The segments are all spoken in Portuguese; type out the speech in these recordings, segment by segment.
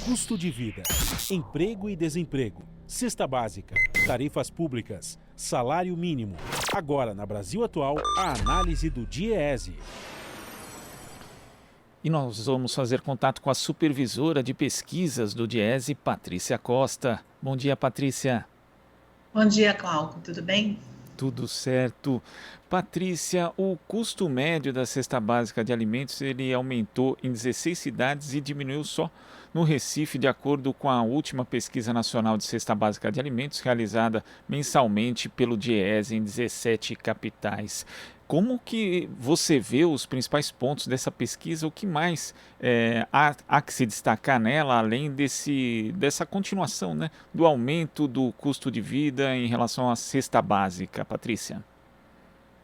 custo de vida, emprego e desemprego, cesta básica, tarifas públicas, salário mínimo. Agora, na Brasil Atual, a análise do DIEESE. E nós vamos fazer contato com a supervisora de pesquisas do DIEESE, Patrícia Costa. Bom dia, Patrícia. Bom dia, Cláudio. Tudo bem? Tudo certo. Patrícia, o custo médio da cesta básica de alimentos ele aumentou em 16 cidades e diminuiu só no Recife, de acordo com a última pesquisa nacional de cesta básica de alimentos realizada mensalmente pelo DIEESE em 17 capitais. Como que você vê os principais pontos dessa pesquisa? O que mais há que se destacar nela, além dessa continuação, né, do aumento do custo de vida em relação à cesta básica, Patrícia?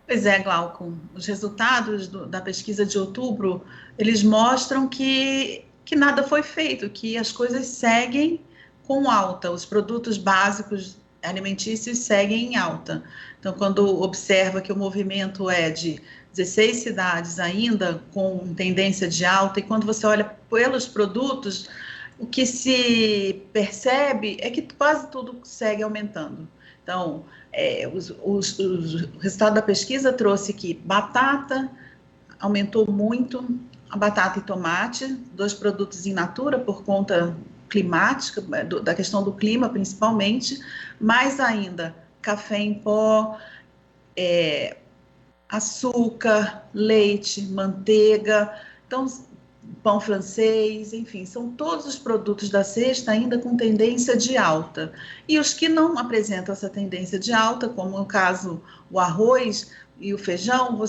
Pois é, Glauco. Os resultados da pesquisa de outubro, eles mostram que nada foi feito, que as coisas seguem com alta, os produtos básicos alimentícios seguem em alta. Então, quando observa que o movimento é de 16 cidades ainda com tendência de alta, e quando você olha pelos produtos, o que se percebe é que quase tudo segue aumentando. Então, o resultado da pesquisa trouxe que batata aumentou muito, a batata e tomate, dois produtos in natura por conta climática, da questão do clima principalmente, mais ainda café em pó, açúcar, leite, manteiga, então pão francês, enfim, são todos os produtos da cesta ainda com tendência de alta. E os que não apresentam essa tendência de alta, como no caso o arroz e o feijão,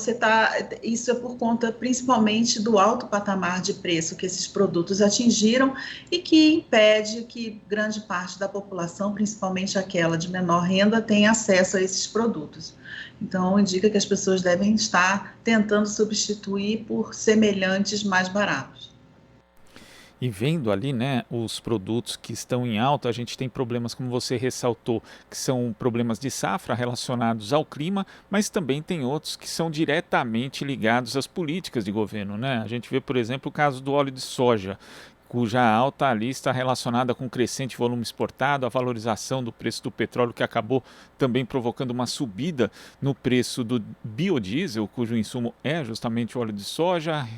isso é por conta principalmente do alto patamar de preço que esses produtos atingiram e que impede que grande parte da população, principalmente aquela de menor renda, tenha acesso a esses produtos. Então, indica que as pessoas devem estar tentando substituir por semelhantes mais baratos. E vendo ali, né, os produtos que estão em alta, a gente tem problemas, como você ressaltou, que são problemas de safra relacionados ao clima, mas também tem outros que são diretamente ligados às políticas de governo, né? A gente vê, por exemplo, o caso do óleo de soja, cuja alta ali está relacionada com o crescente volume exportado, a valorização do preço do petróleo, que acabou também provocando uma subida no preço do biodiesel, cujo insumo é justamente o óleo de soja,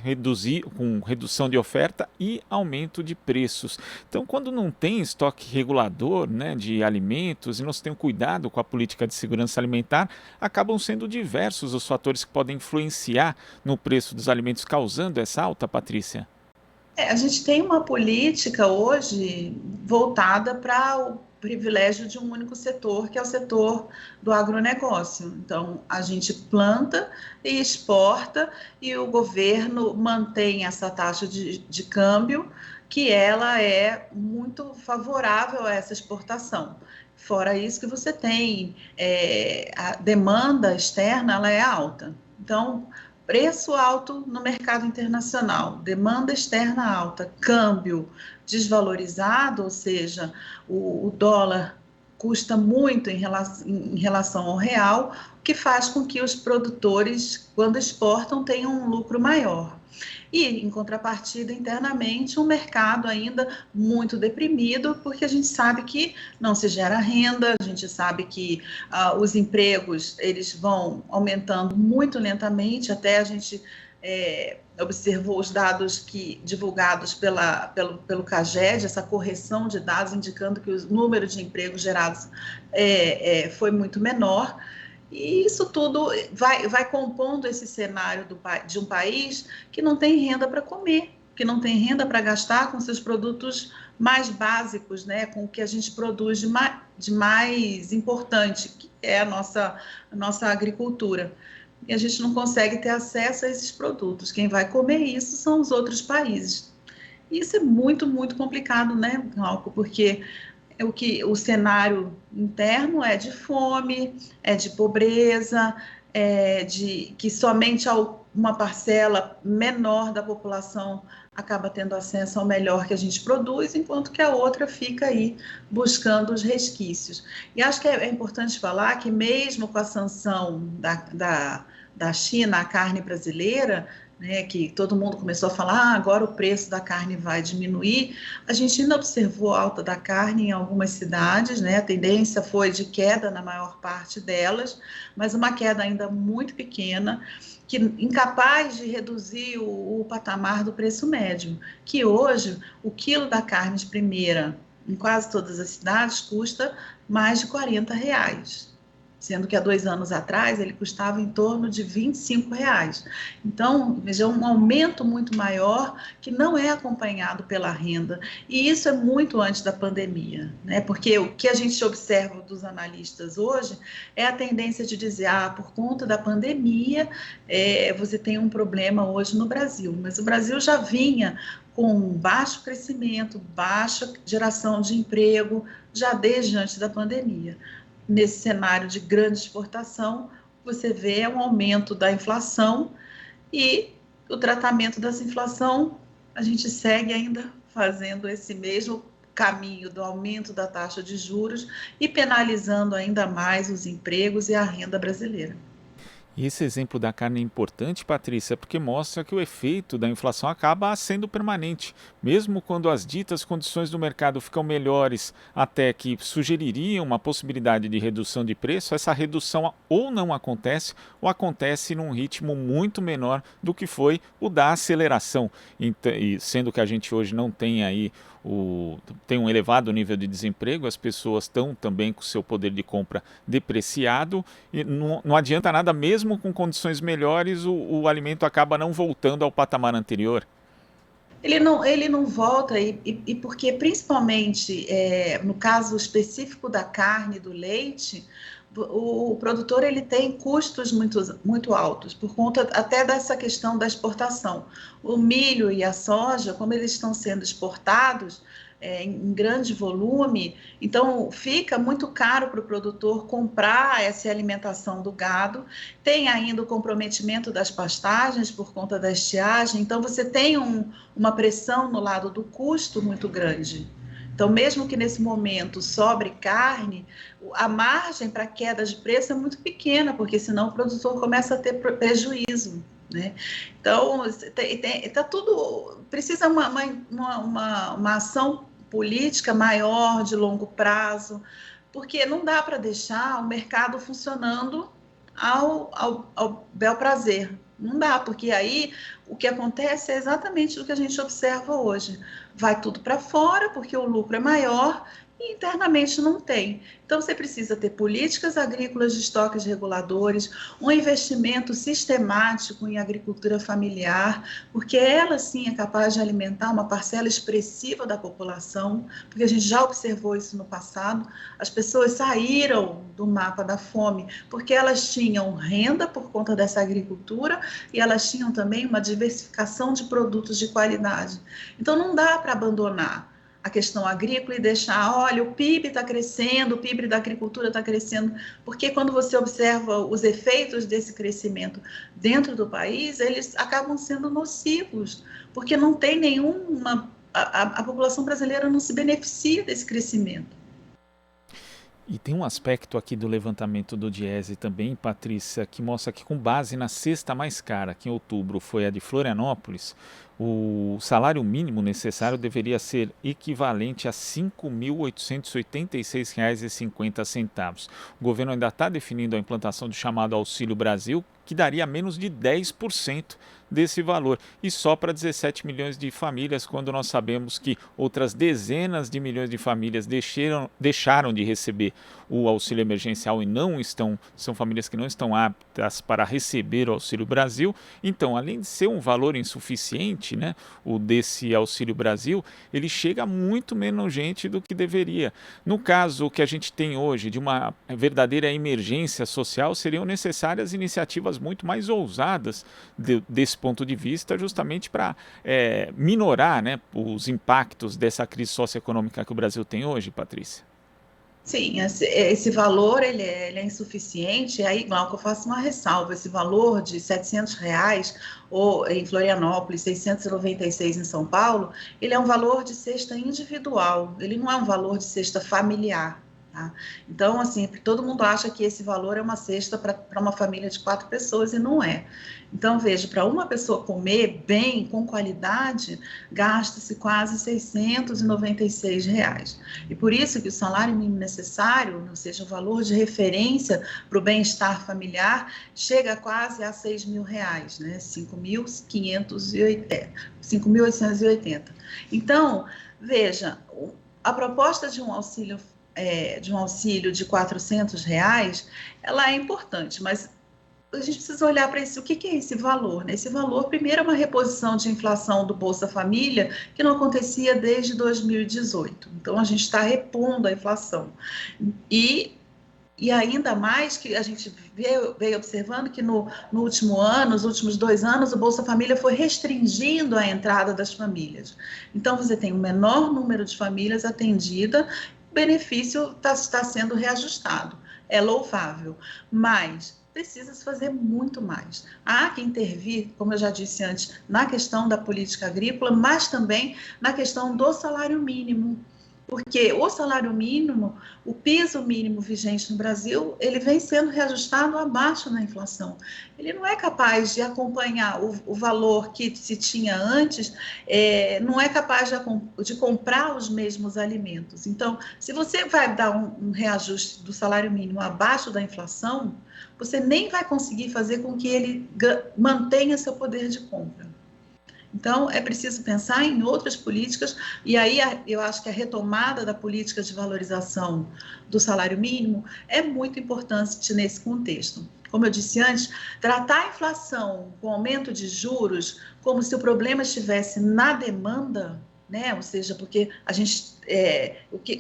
com redução de oferta e aumento de preços. Então, quando não tem estoque regulador, né, de alimentos e não se tem um cuidado com a política de segurança alimentar, acabam sendo diversos os fatores que podem influenciar no preço dos alimentos, causando essa alta, Patrícia. A gente tem uma política hoje voltada para o privilégio de um único setor, que é o setor do agronegócio. Então, a gente planta e exporta e o governo mantém essa taxa de câmbio, que ela é muito favorável a essa exportação. Fora isso que você tem, a demanda externa, ela é alta. Então, preço alto no mercado internacional, demanda externa alta, câmbio desvalorizado, ou seja, o dólar custa muito em relação ao real, o que faz com que os produtores, quando exportam, tenham um lucro maior. E, em contrapartida, internamente, um mercado ainda muito deprimido, porque a gente sabe que não se gera renda, a gente sabe que os empregos eles vão aumentando muito lentamente, até a gente observou os dados divulgados pelo CAGED, essa correção de dados indicando que o número de empregos gerados foi muito menor. E isso tudo vai compondo esse cenário de um país que não tem renda para comer, que não tem renda para gastar com seus produtos mais básicos, né, com o que a gente produz de mais importante, que é a nossa agricultura. E a gente não consegue ter acesso a esses produtos. Quem vai comer isso são os outros países. E isso é muito, muito complicado, né, Glauco, porque o cenário interno é de fome, é de pobreza, de que somente uma parcela menor da população acaba tendo acesso ao melhor que a gente produz, enquanto que a outra fica aí buscando os resquícios. E acho que é importante falar que mesmo com a sanção da China à carne brasileira, né, que todo mundo começou a falar, agora o preço da carne vai diminuir, a gente ainda observou a alta da carne em algumas cidades, né, a tendência foi de queda na maior parte delas, mas uma queda ainda muito pequena, que incapaz de reduzir o patamar do preço médio, que hoje o quilo da carne de primeira, em quase todas as cidades, custa mais de R$ 40. Sendo que há 2 anos atrás ele custava em torno de R$ 25. Então, veja, um aumento muito maior que não é acompanhado pela renda. E isso é muito antes da pandemia, né? Porque o que a gente observa dos analistas hoje é a tendência de dizer, por conta da pandemia, você tem um problema hoje no Brasil. Mas o Brasil já vinha com baixo crescimento, baixa geração de emprego, já desde antes da pandemia. Nesse cenário de grande exportação, você vê um aumento da inflação e o tratamento dessa inflação, a gente segue ainda fazendo esse mesmo caminho do aumento da taxa de juros e penalizando ainda mais os empregos e a renda brasileira. E esse exemplo da carne é importante, Patrícia, porque mostra que o efeito da inflação acaba sendo permanente, mesmo quando as ditas condições do mercado ficam melhores, até que sugeririam uma possibilidade de redução de preço, essa redução ou não acontece, ou acontece num ritmo muito menor do que foi o da aceleração. E sendo que a gente hoje não tem aí tem um elevado nível de desemprego, as pessoas estão também com o seu poder de compra depreciado, e não adianta nada, mesmo com condições melhores, o alimento acaba não voltando ao patamar anterior. Ele não volta, e porque principalmente no caso específico da carne e do leite, o produtor ele tem custos muito altos, por conta até dessa questão da exportação. O milho e a soja, como eles estão sendo exportados em grande volume, então fica muito caro para o produtor comprar essa alimentação do gado, tem ainda o comprometimento das pastagens por conta da estiagem, então você tem uma pressão no lado do custo muito grande. Então, mesmo que nesse momento sobre carne, a margem para queda de preço é muito pequena, porque senão o produtor começa a ter prejuízo, né? Então, tá tudo, precisa uma ação política maior, de longo prazo, porque não dá para deixar o mercado funcionando ao bel prazer. Não dá, porque aí o que acontece é exatamente o que a gente observa hoje. Vai tudo para fora, porque o lucro é maior e internamente não tem. Então, você precisa ter políticas agrícolas de estoques reguladores, um investimento sistemático em agricultura familiar, porque ela sim é capaz de alimentar uma parcela expressiva da população, porque a gente já observou isso no passado. As pessoas saíram do mapa da fome porque elas tinham renda por conta dessa agricultura e elas tinham também uma diversificação de produtos de qualidade. Então, não dá para abandonar a questão agrícola e deixar, olha, o PIB está crescendo, o PIB da agricultura está crescendo, porque quando você observa os efeitos desse crescimento dentro do país, eles acabam sendo nocivos, porque não tem nenhuma, a população brasileira não se beneficia desse crescimento. E tem um aspecto aqui do levantamento do Diese também, Patrícia, que mostra que com base na cesta mais cara, que em outubro foi a de Florianópolis, o salário mínimo necessário deveria ser equivalente a R$ 5.886,50. O governo ainda está definindo a implantação do chamado Auxílio Brasil, que daria menos de 10% desse valor, e só para 17 milhões de famílias, quando nós sabemos que outras dezenas de milhões de famílias deixaram de receber o auxílio emergencial e são famílias que não estão aptas para receber o Auxílio Brasil. Então, além de ser um valor insuficiente, né, o desse Auxílio Brasil, ele chega a muito menos gente do que deveria. No caso, o que a gente tem hoje de uma verdadeira emergência social, seriam necessárias iniciativas muito mais ousadas desse ponto de vista, justamente para minorar, né, os impactos dessa crise socioeconômica que o Brasil tem hoje, Patrícia. Sim, esse valor ele é insuficiente, aí, Glauco, eu faço uma ressalva, esse valor de R$ 700, ou em Florianópolis, 696 em São Paulo, ele é um valor de cesta individual, ele não é um valor de cesta familiar. Tá? Então, assim, todo mundo acha que esse valor é uma cesta para uma família de 4 pessoas e não é. Então, veja, para uma pessoa comer bem, com qualidade, gasta-se quase R$ 696. E por isso que o salário mínimo necessário, ou seja, o valor de referência para o bem-estar familiar, chega quase a R$ 6.000, né? 5.880. Então, veja, a proposta de um auxílio de R$ 400, ela é importante, mas a gente precisa olhar para isso. O que é esse valor? Esse valor, primeiro, é uma reposição de inflação do Bolsa Família, que não acontecia desde 2018. Então, a gente está repondo a inflação. E ainda mais que a gente veio observando que no último ano, nos últimos 2 anos, o Bolsa Família foi restringindo a entrada das famílias. Então, você tem um menor número de famílias atendidas, o benefício está sendo reajustado. É louvável, mas precisa se fazer muito mais. Há que intervir, como eu já disse antes, na questão da política agrícola, mas também na questão do salário mínimo. Porque o salário mínimo, o piso mínimo vigente no Brasil, ele vem sendo reajustado abaixo da inflação. Ele não é capaz de acompanhar o valor que se tinha antes, não é capaz de comprar os mesmos alimentos. Então, se você vai dar um reajuste do salário mínimo abaixo da inflação, você nem vai conseguir fazer com que ele mantenha seu poder de compra. Então, é preciso pensar em outras políticas, e aí eu acho que a retomada da política de valorização do salário mínimo é muito importante nesse contexto. Como eu disse antes, tratar a inflação com aumento de juros como se o problema estivesse na demanda, né? Ou seja, porque a gente,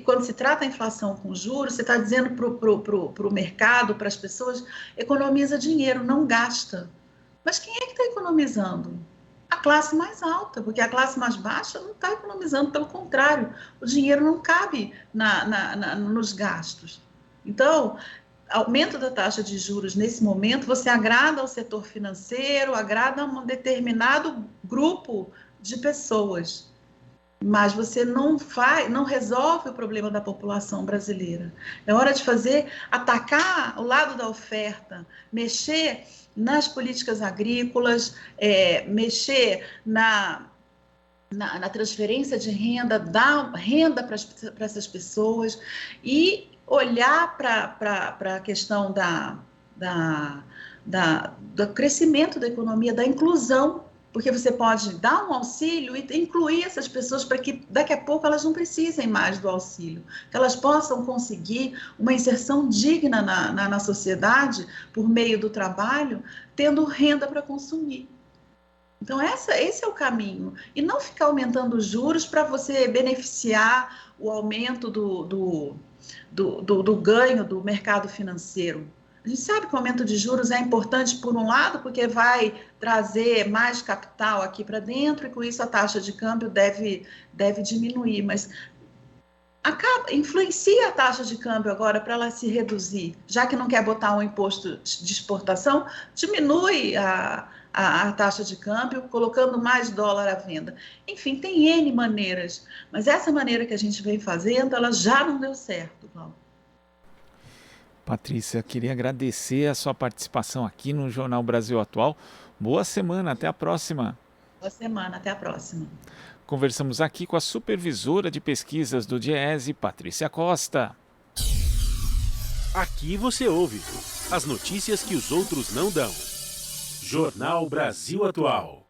quando se trata a inflação com juros, você está dizendo para o mercado, para as pessoas, economiza dinheiro, não gasta. Mas quem é que está economizando? A classe mais alta, porque a classe mais baixa não está economizando, pelo contrário, o dinheiro não cabe nos gastos. Então, aumento da taxa de juros nesse momento, você agrada ao setor financeiro, agrada a um determinado grupo de pessoas, mas você não resolve o problema da população brasileira. É hora de atacar o lado da oferta, mexer nas políticas agrícolas, mexer na transferência de renda, dar renda para essas pessoas e olhar para a questão do crescimento da economia, da inclusão, porque você pode dar um auxílio e incluir essas pessoas para que daqui a pouco elas não precisem mais do auxílio, que elas possam conseguir uma inserção digna na sociedade por meio do trabalho, tendo renda para consumir. Então, esse é o caminho. E não ficar aumentando os juros para você beneficiar o aumento do ganho do mercado financeiro. A gente sabe que o aumento de juros é importante, por um lado, porque vai trazer mais capital aqui para dentro e, com isso, a taxa de câmbio deve diminuir, mas influencia a taxa de câmbio agora para ela se reduzir. Já que não quer botar um imposto de exportação, diminui a taxa de câmbio, colocando mais dólar à venda. Enfim, tem N maneiras, mas essa maneira que a gente vem fazendo, ela já não deu certo, Paulo. Patrícia, queria agradecer a sua participação aqui no Jornal Brasil Atual. Boa semana, até a próxima. Boa semana, até a próxima. Conversamos aqui com a supervisora de pesquisas do DIEESE, Patrícia Costa. Aqui você ouve as notícias que os outros não dão. Jornal Brasil Atual.